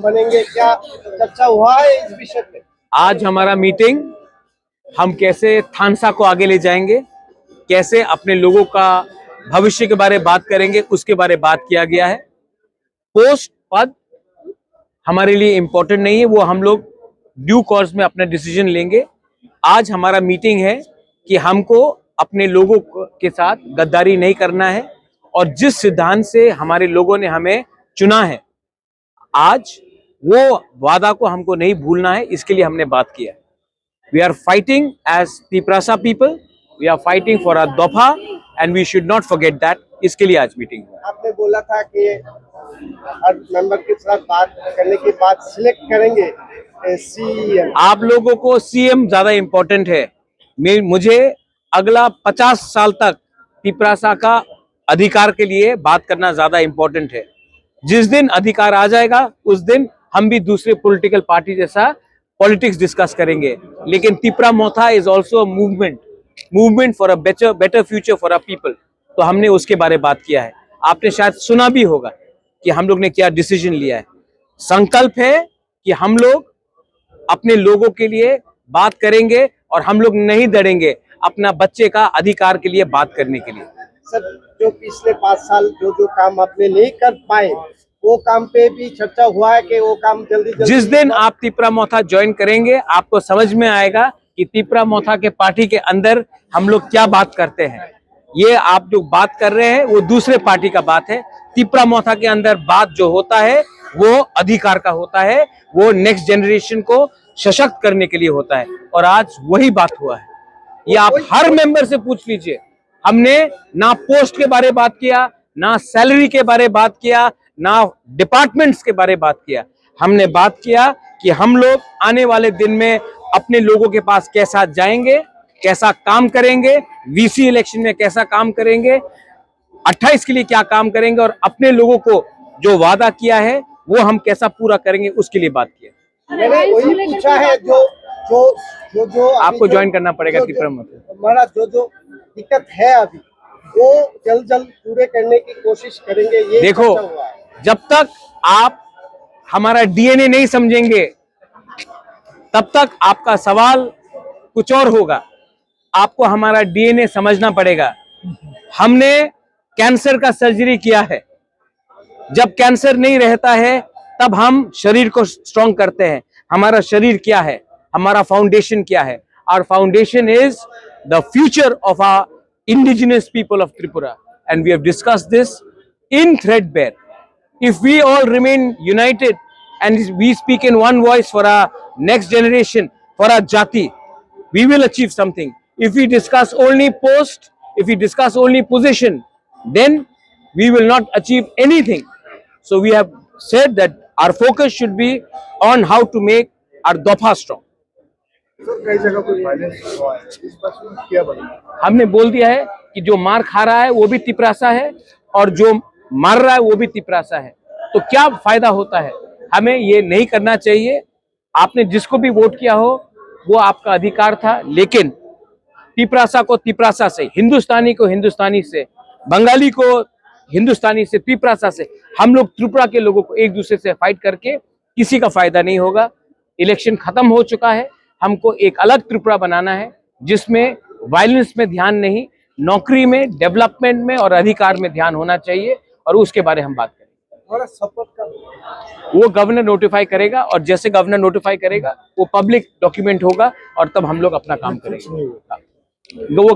बनेंगे, क्या चर्चा हुआ है इस विषय पे? आज हमारा मीटिंग, हम कैसे थानसा को आगे ले जाएंगे, कैसे अपने लोगों का भविष्य के बारे में बात करेंगे, उसके बारे में बात किया गया है। पोस्ट पद हमारे लिए इम्पोर्टेंट नहीं है, वो हम लोग ड्यू कोर्स में अपना डिसीजन लेंगे। आज हमारा मीटिंग है कि हमको अपने लोगों के साथ गद्दारी नहीं करना है और जिस सिद्धांत से हमारे लोगों ने हमें चुना है, आज वो वादा को हमको नहीं भूलना है। इसके लिए हमने बात किया। We are fighting as Tiprasa people, we are fighting for a दफा and we should not forget that. इसके लिए आज मीटिंग हुआ। आपने बोला था कि हर मेंबर के साथ बात करने के बाद सिलेक्ट करेंगे सीएम। आप लोगों को सीएम ज्यादा इंपॉर्टेंट है। मुझे अगला 50 साल तक तिपरासा का अधिकार के लिए बात करना ज्यादा इंपॉर्टेंट है। जिस दिन अधिकार आ जाएगा उस दिन हम भी दूसरे पॉलिटिकल पार्टी जैसा पॉलिटिक्स डिस्कस करेंगे। लेकिन Tipra Motha is also movement for a better future for a people. तो हमने उसके बारे में बात किया है। आपने शायद सुना भी होगा कि हम लोग ने क्या डिसीजन लिया है। संकल्प है कि हम लोग अपने लोगों के लिए बात करेंगे और हम लोग नहीं डरेंगे अपना बच्चे का अधिकार के लिए बात करने के लिए। सर, जो पिछले 5 साल जो काम आपने नहीं कर पाए, वो काम पे भी चर्चा हुआ है कि वो काम जल्दी जिस दिन आप तिपरा मोथा ज्वाइन करेंगे आपको समझ में आएगा कि तिपरा मोथा के पार्टी के अंदर हम लोग क्या बात करते हैं। ये आप जो बात कर रहे हैं वो दूसरे पार्टी का बात है। तिपरा मोथा के अंदर बात जो होता है वो अधिकार का होता है, वो नेक्स्ट जनरेशन को सशक्त करने के लिए होता है और आज वही बात हुआ है। ये आप हर मेंबर से पूछ लीजिए। हमने ना पोस्ट के बारे में बात किया, ना सैलरी के बारे में बात किया, ना डिपार्टमेंट्स के बारे में बात किया। हमने बात किया कि हम लोग आने वाले दिन में अपने लोगों के पास कैसा जाएंगे, कैसा काम करेंगे, वीसी इलेक्शन में कैसा काम करेंगे, 28 के लिए क्या काम करेंगे और अपने लोगों को जो वादा किया है वो हम कैसा पूरा करेंगे, उसके लिए बात किया। मैंने वही पूछा है जो आपको ज्वाइन करना पड़ेगा तिपरा मोथा। हमारा जो दिक्कत है अभी वो जल्द पूरे करने की कोशिश करेंगे। ये देखो, जब तक आप हमारा डीएनए नहीं समझेंगे तब तक आपका सवाल कुछ और होगा। आपको हमारा डीएनए समझना पड़ेगा। हमने कैंसर का सर्जरी किया है। जब कैंसर नहीं रहता है तब हम शरीर को स्ट्रॉन्ग करते हैं। हमारा शरीर क्या है, हमारा फाउंडेशन क्या है? Our foundation is the future of our indigenous people of Tripura, and we have discussed this in threadbare. If we all remain united and we speak in one voice for our next generation, for our jati, we will achieve something. If we discuss only post, if we discuss only position, then we will not achieve anything. So we have said that our focus should be on how to make our dofa strong. कई जगह पर violence हुआ है, इस पर क्या बनेगा? हमने बोल दिया है कि जो मार खा रहा है वो भी तिपरासा है और जो मार रहा है वो भी तिपरासा है। तो क्या फायदा होता है? हमें ये नहीं करना चाहिए। आपने जिसको भी वोट किया हो वो आपका अधिकार था, लेकिन तिपरासा को तिपरासा से, हिंदुस्तानी को हिंदुस्तानी से, बंगाली को हिंदुस्तानी से, तिपरासा से, हम लोग त्रिपुरा के लोगों को एक दूसरे से फाइट करके किसी का फायदा नहीं होगा। इलेक्शन खत्म हो चुका है। हमको एक अलग त्रिपुरा बनाना है जिसमें वायलेंस में ध्यान नहीं, नौकरी में, डेवलपमेंट में और अधिकार में ध्यान होना चाहिए और उसके बारे में हम बात करेंगे। सपोर्ट का वो गवर्नर नोटिफाई करेगा और जैसे गवर्नर नोटिफाई करेगा वो पब्लिक डॉक्यूमेंट होगा और तब हम लोग अपना काम करेंगे। वो